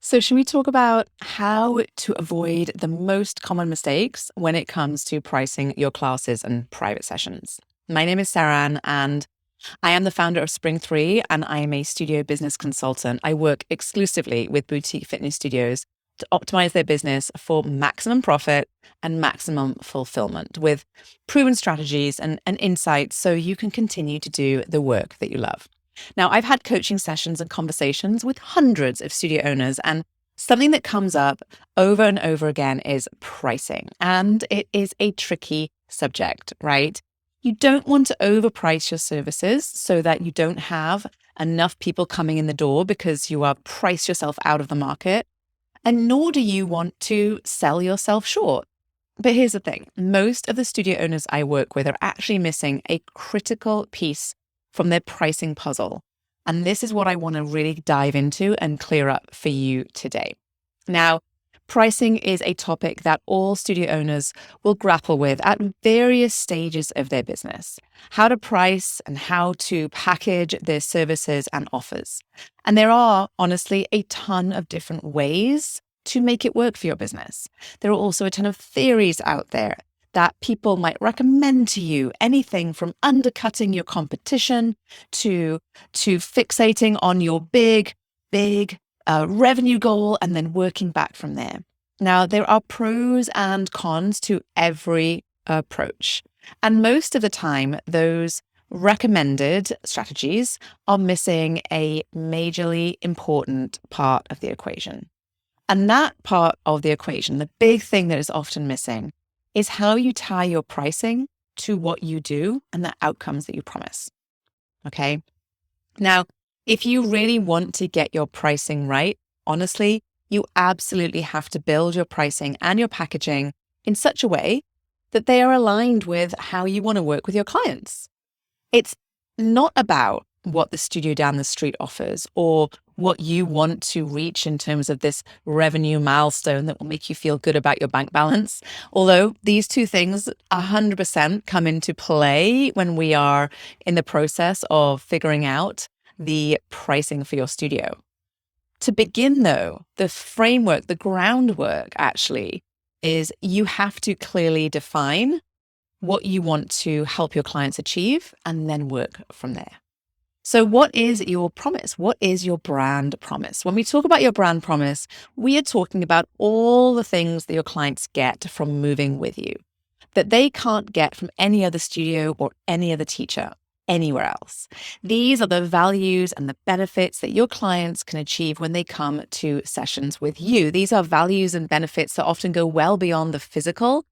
So, should we talk about how to avoid the most common mistakes when it comes to pricing your classes and private sessions? My name is Seran, and I am the founder of Spring 3, and I am a studio business consultant. I work exclusively with boutique fitness studios to optimize their business for maximum profit and maximum fulfillment with proven strategies and insights so you can continue to do the work that you love. Now, I've had coaching sessions and conversations with hundreds of studio owners, and something that comes up over and over again is pricing. And it is a tricky subject, right? You don't want to overprice your services so that you don't have enough people coming in the door because you are priced yourself out of the market. And nor do you want to sell yourself short. But here's the thing. Most of the studio owners I work with are actually missing a critical piece from their pricing puzzle. And this is what I want to really dive into and clear up for you today. Now, pricing is a topic that all studio owners will grapple with at various stages of their business. How to price and how to package their services and offers. And there are honestly a ton of different ways to make it work for your business. There are also a ton of theories out there that people might recommend to you, anything from undercutting your competition to fixating on your big revenue goal and then working back from there. Now, there are pros and cons to every approach. And most of the time, those recommended strategies are missing a majorly important part of the equation. And that part of the equation, the big thing that is often missing, is how you tie your pricing to what you do and the outcomes that you promise. Okay. Now, if you really want to get your pricing right, honestly, you absolutely have to build your pricing and your packaging in such a way that they are aligned with how you want to work with your clients. It's not about what the studio down the street offers or what you want to reach in terms of this revenue milestone that will make you feel good about your bank balance. Although these two things 100% come into play when we are in the process of figuring out the pricing for your studio. To begin though, the framework, the groundwork actually is you have to clearly define what you want to help your clients achieve and then work from there. So what is your promise? What is your brand promise? When we talk about your brand promise, we are talking about all the things that your clients get from moving with you, that they can't get from any other studio or any other teacher anywhere else. These are the values and the benefits that your clients can achieve when they come to sessions with you. These are values and benefits that often go well beyond the physical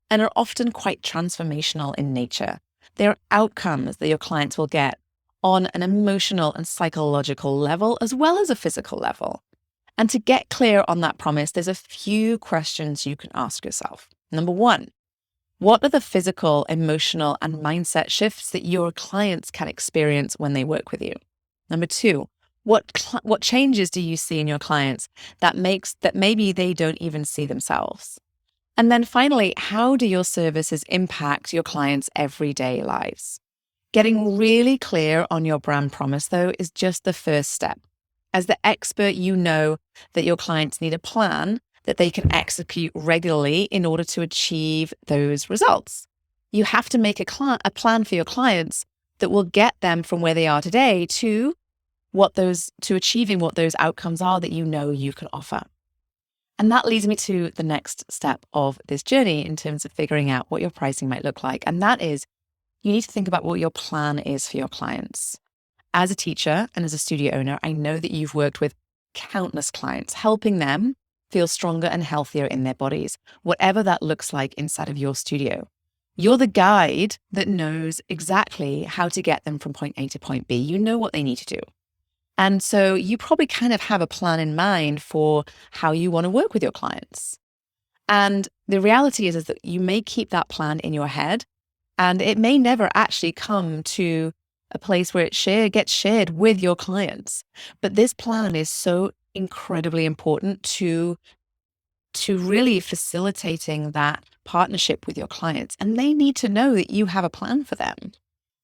and are often quite transformational in nature. They're outcomes that your clients will get on an emotional and psychological level, as well as a physical level. And to get clear on that promise, there's a few questions you can ask yourself. Number one, what are the physical, emotional, and mindset shifts that your clients can experience when they work with you? Number two, what changes do you see in your clients that maybe they don't even see themselves? And then finally, how do your services impact your clients' everyday lives? Getting really clear on your brand promise, though, is just the first step. As the expert, you know that your clients need a plan that they can execute regularly in order to achieve those results. You have to make a plan for your clients that will get them from where they are today to achieving what those outcomes are that you know you can offer. And that leads me to the next step of this journey in terms of figuring out what your pricing might look like. And that is, you need to think about what your plan is for your clients. As a teacher and as a studio owner, I know that you've worked with countless clients, helping them feel stronger and healthier in their bodies, whatever that looks like inside of your studio. You're the guide that knows exactly how to get them from point A to point B. You know what they need to do. And so you probably kind of have a plan in mind for how you want to work with your clients. And the reality is that you may keep that plan in your head, and it may never actually come to a place where it gets shared with your clients. But this plan is so incredibly important to really facilitating that partnership with your clients. And they need to know that you have a plan for them.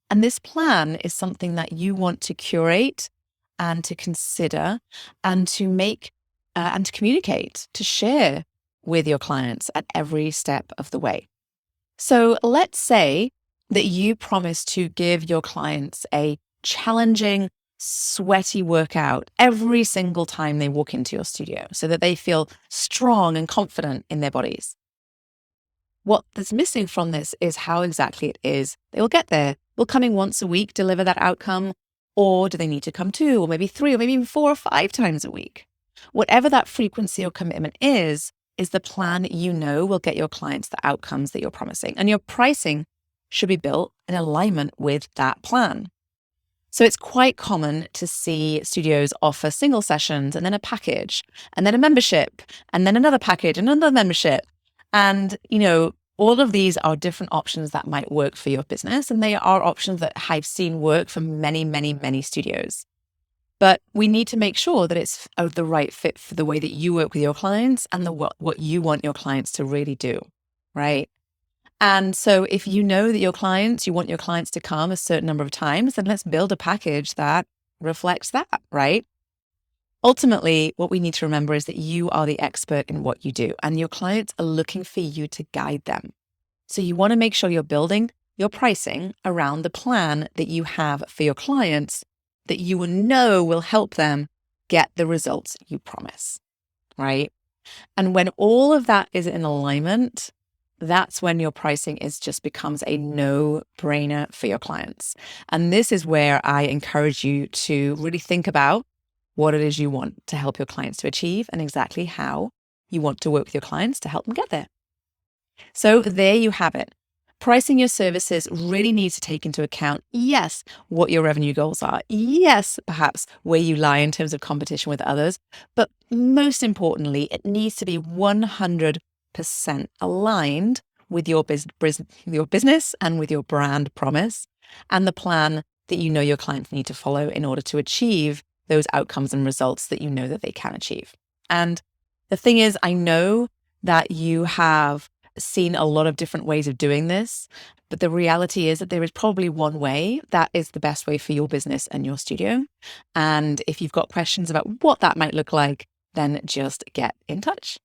And this plan is something that you want to curate and to consider and to make and to communicate, to share with your clients at every step of the way. So let's say that you promise to give your clients a challenging, sweaty workout every single time they walk into your studio so that they feel strong and confident in their bodies. What that's missing from this is how exactly it is they will get there. Will coming once a week deliver that outcome? Or do they need to come 2 or maybe 3 or maybe even 4 or 5 times a week? Whatever that frequency or commitment is the plan you know will get your clients the outcomes that you're promising. And your pricing should be built in alignment with that plan. So it's quite common to see studios offer single sessions and then a package and then a membership and then another package and another membership. And, all of these are different options that might work for your business. And they are options that I've seen work for many, many, many studios. But we need to make sure that it's the right fit for the way that you work with your clients and what you want your clients to really do, right? And so if you know that you want your clients to come a certain number of times, then let's build a package that reflects that, right? Ultimately, what we need to remember is that you are the expert in what you do and your clients are looking for you to guide them. So you want to make sure you're building your pricing around the plan that you have for your clients that you will know will help them get the results you promise, right? And when all of that is in alignment, that's when your pricing just becomes a no-brainer for your clients. And this is where I encourage you to really think about what it is you want to help your clients to achieve and exactly how you want to work with your clients to help them get there. So there you have it. Pricing your services really needs to take into account, yes, what your revenue goals are. Yes, perhaps where you lie in terms of competition with others. But most importantly, it needs to be 100% aligned with your business and with your brand promise and the plan that you know your clients need to follow in order to achieve those outcomes and results that you know that they can achieve. And the thing is, I know that you have seen a lot of different ways of doing this, but the reality is that there is probably one way that is the best way for your business and your studio. And if you've got questions about what that might look like, then just get in touch.